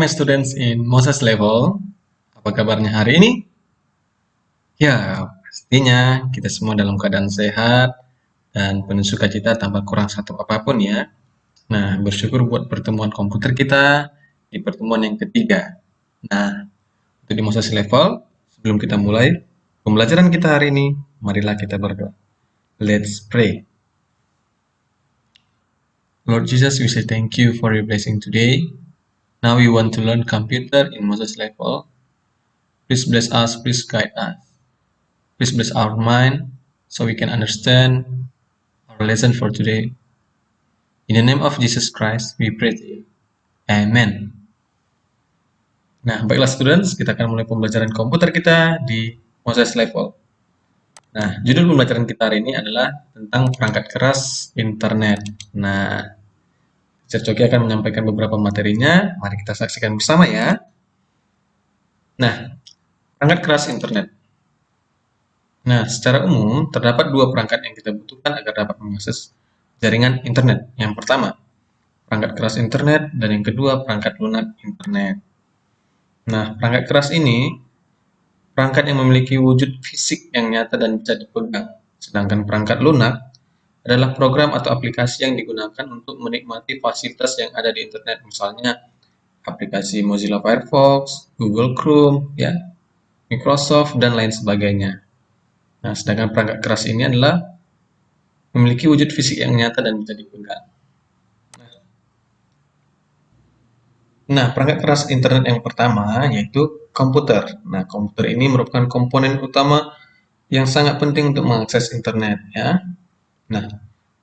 my students in Moses level. Apa kabarnya hari ini? Ya, pastinya kita semua dalam keadaan sehat dan penuh sukacita tanpa kurang satu apapun ya. Nah, bersyukur buat pertemuan komputer kita di pertemuan yang ketiga. Nah, untuk di Moses level, sebelum kita mulai pembelajaran kita hari ini, marilah kita berdoa. Let's pray. Lord Jesus, we say thank you for your blessing today. Now we want to learn computer in Moses level. Please bless us, please guide us. Please bless our mind so we can understand our lesson for today. In the name of Jesus Christ, we pray to you. Amen. Nah, baiklah students, kita akan mulai pembelajaran komputer kita di Moses level. Nah, judul pembelajaran kita hari ini adalah tentang perangkat keras internet. Nah, Teacher Coki akan menyampaikan beberapa materinya. Mari kita saksikan bersama ya. Nah, perangkat keras internet. Nah, secara umum, terdapat dua perangkat yang kita butuhkan agar dapat mengakses jaringan internet. Yang pertama, perangkat keras internet, dan yang kedua, perangkat lunak internet. Nah, perangkat keras ini perangkat yang memiliki wujud fisik yang nyata dan bisa dipegang. Sedangkan perangkat lunak adalah program atau aplikasi yang digunakan untuk menikmati fasilitas yang ada di internet. Misalnya, aplikasi Mozilla Firefox, Google Chrome, ya, Microsoft, dan lain sebagainya. Nah, sedangkan perangkat keras ini adalah memiliki wujud fisik yang nyata dan bisa dipegang. Nah, perangkat keras internet yang pertama yaitu komputer. Nah, komputer ini merupakan komponen utama yang sangat penting untuk mengakses internet ya. Nah,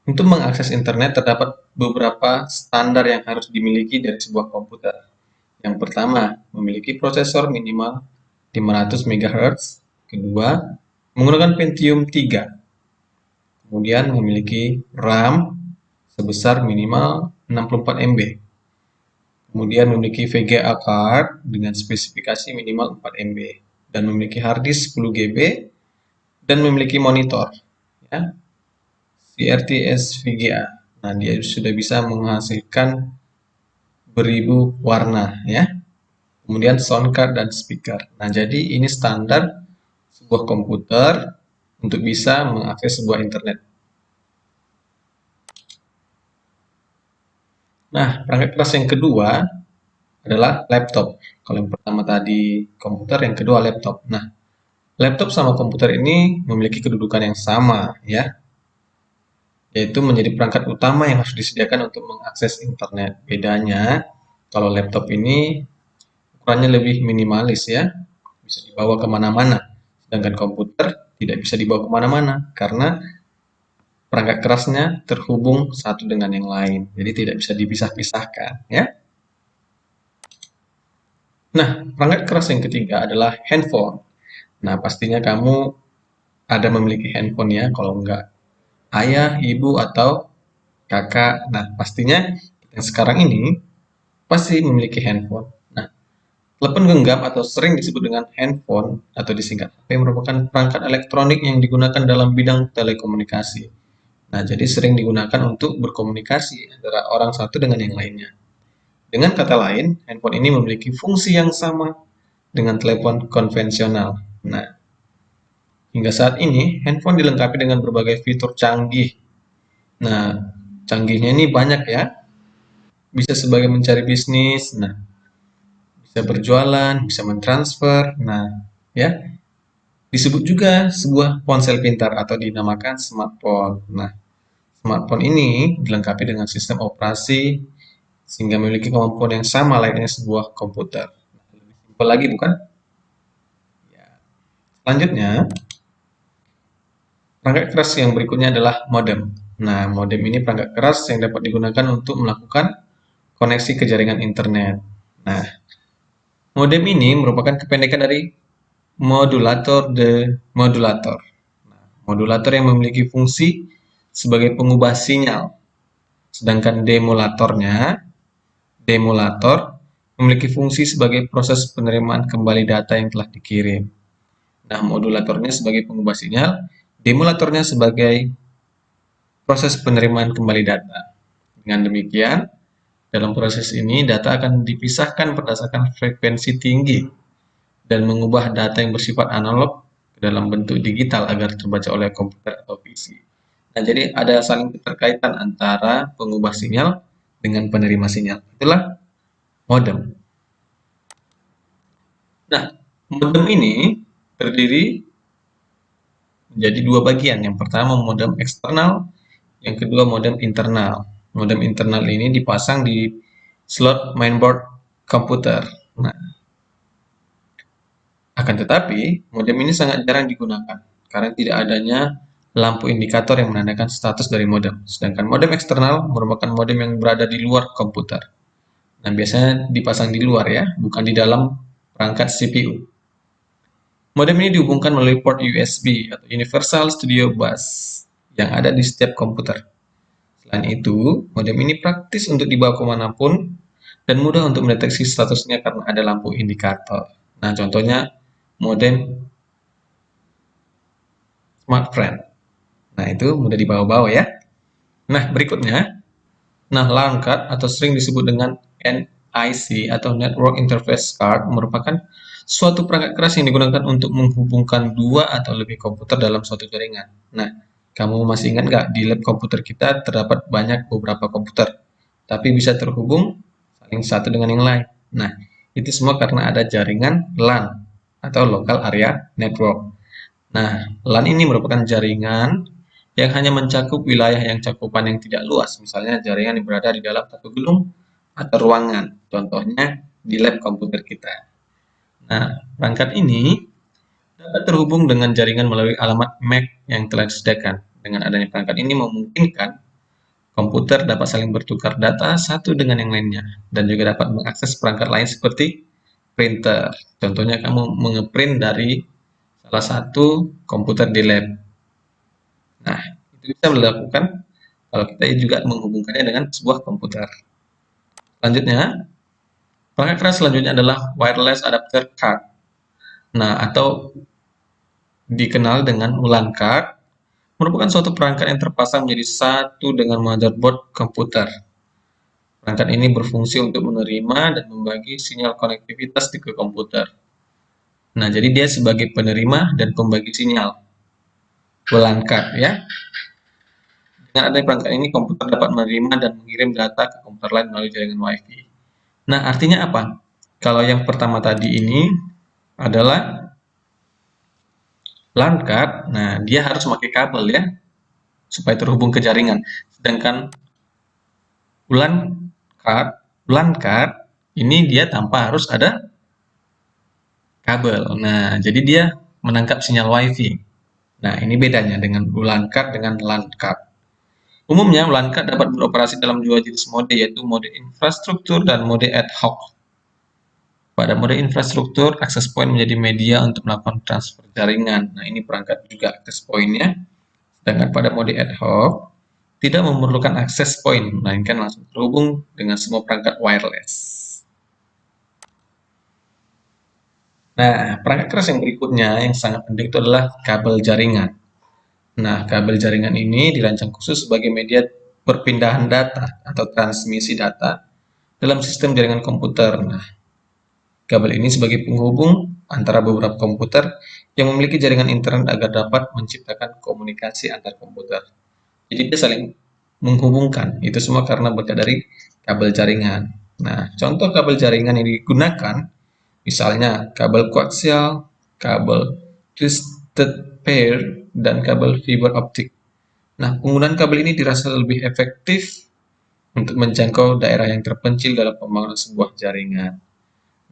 untuk mengakses internet terdapat beberapa standar yang harus dimiliki dari sebuah komputer. Yang pertama, memiliki prosesor minimal 500 MHz. Kedua, menggunakan Pentium 3. Kemudian memiliki RAM sebesar minimal 64 MB. Kemudian memiliki VGA card dengan spesifikasi minimal 4 MB dan memiliki hard disk 10 GB dan memiliki monitor ya, CRT SVGA. Nah, dia sudah bisa menghasilkan beribu warna ya. Kemudian sound card dan speaker. Nah, jadi ini standar sebuah komputer untuk bisa mengakses sebuah internet. Nah, perangkat keras yang kedua adalah laptop. Kalau yang pertama tadi komputer, yang kedua laptop. Nah, laptop sama komputer ini memiliki kedudukan yang sama ya, yaitu menjadi perangkat utama yang harus disediakan untuk mengakses internet. Bedanya, kalau laptop ini ukurannya lebih minimalis ya, bisa dibawa kemana-mana. Sedangkan komputer tidak bisa dibawa kemana-mana karena perangkat kerasnya terhubung satu dengan yang lain. Jadi tidak bisa dipisah-pisahkan ya. Nah, perangkat keras yang ketiga adalah handphone. Nah, pastinya kamu ada memiliki handphone ya, kalau enggak ayah, ibu, atau kakak. Nah, pastinya yang sekarang ini pasti memiliki handphone. Nah, telepon genggam atau sering disebut dengan handphone atau disingkat HP merupakan perangkat elektronik yang digunakan dalam bidang telekomunikasi. Nah, jadi sering digunakan untuk berkomunikasi antara orang satu dengan yang lainnya. Dengan kata lain, handphone ini memiliki fungsi yang sama dengan telepon konvensional. Nah, hingga saat ini, handphone dilengkapi dengan berbagai fitur canggih. Nah, canggihnya ini banyak ya. Bisa sebagai mencari bisnis, nah, bisa berjualan, bisa mentransfer. Nah, ya, disebut juga sebuah ponsel pintar atau dinamakan smartphone. Nah, smartphone ini dilengkapi dengan sistem operasi sehingga memiliki kemampuan yang sama layaknya sebuah komputer. Lebih simpel lagi bukan? Ya. Selanjutnya, perangkat keras yang berikutnya adalah modem. Nah, modem ini perangkat keras yang dapat digunakan untuk melakukan koneksi ke jaringan internet. Nah, modem ini merupakan kependekan dari modulator demodulator. Nah, modulator yang memiliki fungsi sebagai pengubah sinyal. Sedangkan demolator memiliki fungsi sebagai proses penerimaan kembali data yang telah dikirim. Nah, modulatornya sebagai pengubah sinyal, demolatornya sebagai proses penerimaan kembali data. Dengan demikian, Dalam proses ini, data akan dipisahkan berdasarkan frekuensi tinggi dan mengubah data yang bersifat analog ke dalam bentuk digital agar terbaca oleh komputer atau PC. Nah, jadi ada saling keterkaitan antara pengubah sinyal dengan penerima sinyal. Itulah modem. Nah, modem ini terdiri menjadi dua bagian. Yang pertama modem eksternal, yang kedua modem internal. Modem internal ini dipasang di slot mainboard komputer. Nah, akan tetapi modem ini sangat jarang digunakan karena tidak adanya lampu indikator yang menandakan status dari modem. Sedangkan modem eksternal merupakan modem yang berada di luar komputer. Nah, biasanya dipasang di luar ya, bukan di dalam perangkat CPU. Modem ini dihubungkan melalui port USB atau Universal Studio Bus yang ada di setiap komputer. Selain itu, modem ini praktis untuk dibawa kemanapun dan mudah untuk mendeteksi statusnya karena ada lampu indikator. Nah, contohnya modem smartphone. Nah, itu mudah dibawa-bawa ya. Nah, berikutnya, LAN card atau sering disebut dengan NIC atau Network Interface Card merupakan suatu perangkat keras yang digunakan untuk menghubungkan dua atau lebih komputer dalam suatu jaringan. Nah, kamu masih ingat nggak di lab komputer kita terdapat beberapa komputer, tapi bisa terhubung saling satu dengan yang lain. Nah, itu semua karena ada jaringan LAN atau Local Area Network. Nah, LAN ini merupakan jaringan yang hanya mencakup wilayah yang cakupan yang tidak luas, misalnya jaringan yang berada di dalam satu gedung atau ruangan, contohnya di lab komputer kita. Nah, perangkat ini dapat terhubung dengan jaringan melalui alamat MAC yang telah disediakan. Dengan adanya perangkat ini memungkinkan komputer dapat saling bertukar data satu dengan yang lainnya, dan juga dapat mengakses perangkat lain seperti printer. Contohnya kamu mengeprint dari salah satu komputer di lab. Nah, itu bisa dilakukan kalau kita juga menghubungkannya dengan sebuah komputer. Selanjutnya, perangkat keras selanjutnya adalah wireless adapter card. Nah, atau dikenal dengan WLAN card, merupakan suatu perangkat yang terpasang menjadi satu dengan motherboard komputer. Perangkat ini berfungsi untuk menerima dan membagi sinyal konektivitas ke komputer. Nah, jadi dia sebagai penerima dan pembagi sinyal. WLAN card ya. Dengan adanya perangkat ini, komputer dapat menerima dan mengirim data ke komputer lain melalui jaringan Wi-Fi. Nah, artinya apa? Kalau yang pertama tadi ini adalah LAN card, nah dia harus pakai kabel ya, supaya terhubung ke jaringan. Sedangkan LAN card ini dia tanpa harus ada kabel. Nah, jadi dia menangkap sinyal Wi-Fi. Nah, ini bedanya dengan LAN card dengan LAN card. Umumnya, LAN card dapat beroperasi dalam dua jenis mode, yaitu mode infrastruktur dan mode ad hoc. Pada mode infrastruktur, access point menjadi media untuk melakukan transfer jaringan. Nah, ini perangkat juga access point-nya. Sedangkan pada mode ad hoc, tidak memerlukan access point, melainkan langsung terhubung dengan semua perangkat wireless. Nah, perangkat keras yang berikutnya yang sangat penting itu adalah kabel jaringan. Nah, kabel jaringan ini dirancang khusus sebagai media perpindahan data atau transmisi data dalam sistem jaringan komputer. Nah, kabel ini sebagai penghubung antara beberapa komputer yang memiliki jaringan internet agar dapat menciptakan komunikasi antar komputer. Jadi dia saling menghubungkan. Itu semua karena berkat dari kabel jaringan. Nah, contoh kabel jaringan yang digunakan misalnya kabel koaksial, kabel twisted pair, dan kabel fiber optik. Nah, penggunaan kabel ini dirasa lebih efektif untuk menjangkau daerah yang terpencil dalam pembangunan sebuah jaringan.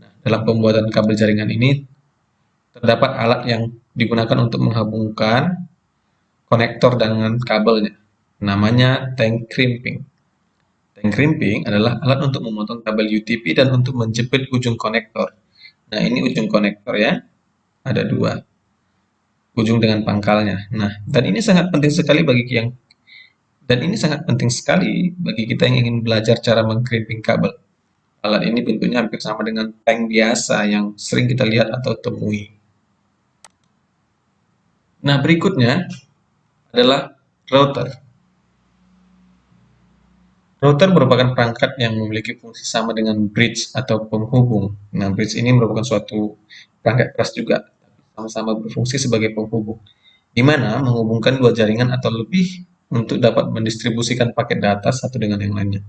Nah, dalam pembuatan kabel jaringan ini terdapat alat yang digunakan untuk menghubungkan konektor dengan kabelnya. Namanya tank crimping. Tank crimping adalah alat untuk memotong kabel UTP dan untuk menjepit ujung konektor. Nah, ini ujung konektor ya. Ada dua ujung dengan pangkalnya. Nah, ini sangat penting sekali bagi kita yang ingin belajar cara mengkrimping kabel. Alat ini bentuknya hampir sama dengan tank biasa yang sering kita lihat atau temui. Nah, berikutnya adalah router. Router merupakan perangkat yang memiliki fungsi sama dengan bridge atau penghubung. Nah, bridge ini merupakan suatu perangkat keras juga, sama-sama berfungsi sebagai penghubung, di mana menghubungkan dua jaringan atau lebih untuk dapat mendistribusikan paket data satu dengan yang lainnya,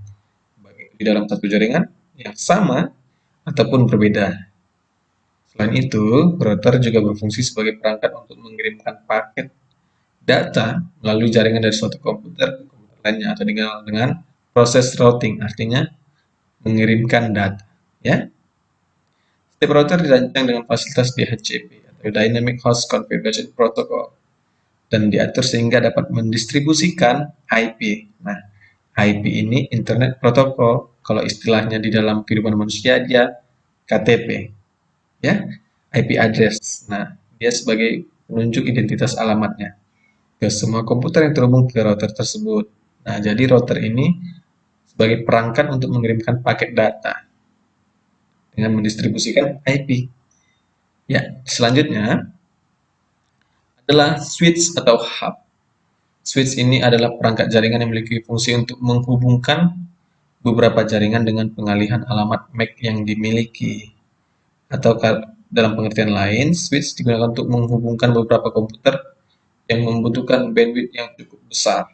baik di dalam satu jaringan yang sama ataupun berbeda. Selain itu, router juga berfungsi sebagai perangkat untuk mengirimkan paket data melalui jaringan dari suatu komputer ke komputer lainnya atau dikenal dengan proses routing, artinya mengirimkan data. Ya, setiap router dirancang dengan fasilitas DHCP atau Dynamic Host Configuration Protocol dan diatur sehingga dapat mendistribusikan IP. Nah, IP ini Internet Protocol, kalau istilahnya di dalam kehidupan manusia dia KTP, ya, IP address. Nah, dia sebagai penunjuk identitas alamatnya ke semua komputer yang terhubung ke router tersebut. Nah, jadi router ini sebagai perangkat untuk mengirimkan paket data dengan mendistribusikan IP. Ya, selanjutnya adalah switch atau hub. Switch ini adalah perangkat jaringan yang memiliki fungsi untuk menghubungkan beberapa jaringan dengan pengalihan alamat MAC yang dimiliki. Atau dalam pengertian lain, switch digunakan untuk menghubungkan beberapa komputer yang membutuhkan bandwidth yang cukup besar.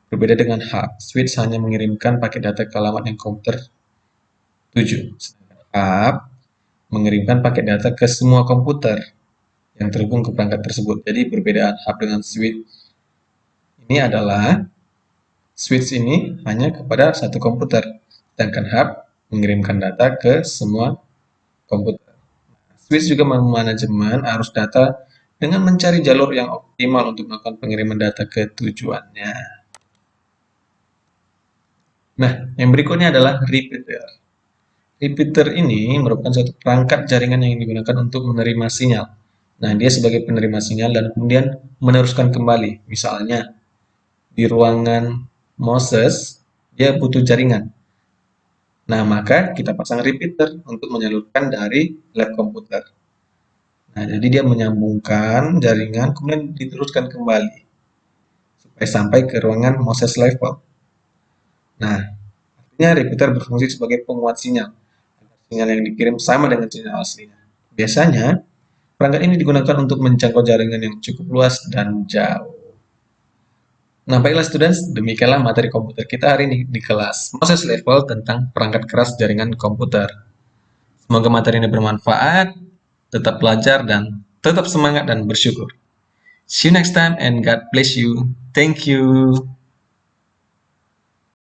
Berbeda dengan hub, switch hanya mengirimkan paket data ke alamat yang komputer tuju. Sedangkan hub mengirimkan paket data ke semua komputer yang terhubung ke perangkat tersebut. Jadi perbedaan hub dengan switch ini adalah switch ini hanya kepada satu komputer, sedangkan hub mengirimkan data ke semua komputer. Switch juga memanajemen arus data dengan mencari jalur yang optimal untuk melakukan pengiriman data ke tujuannya. Nah, yang berikutnya adalah repeater. Repeater ini merupakan suatu perangkat jaringan yang digunakan untuk menerima sinyal. Nah, dia sebagai penerima sinyal dan kemudian meneruskan kembali. Misalnya, di ruangan Moses, dia butuh jaringan. Nah, maka kita pasang repeater untuk menyalurkan dari lab komputer. Nah, jadi dia menyambungkan jaringan, kemudian diteruskan kembali supaya sampai ke ruangan Moses level. Nah, artinya repeater berfungsi sebagai penguat sinyal. Sinyal yang dikirim sama dengan sinyal aslinya. Biasanya, perangkat ini digunakan untuk menjangkau jaringan yang cukup luas dan jauh. Nah, baiklah students, demikianlah materi komputer kita hari ini di kelas Moses Level tentang perangkat keras jaringan komputer. Semoga materi ini bermanfaat, tetap belajar dan tetap semangat dan bersyukur. See you next time and God bless you. Thank you.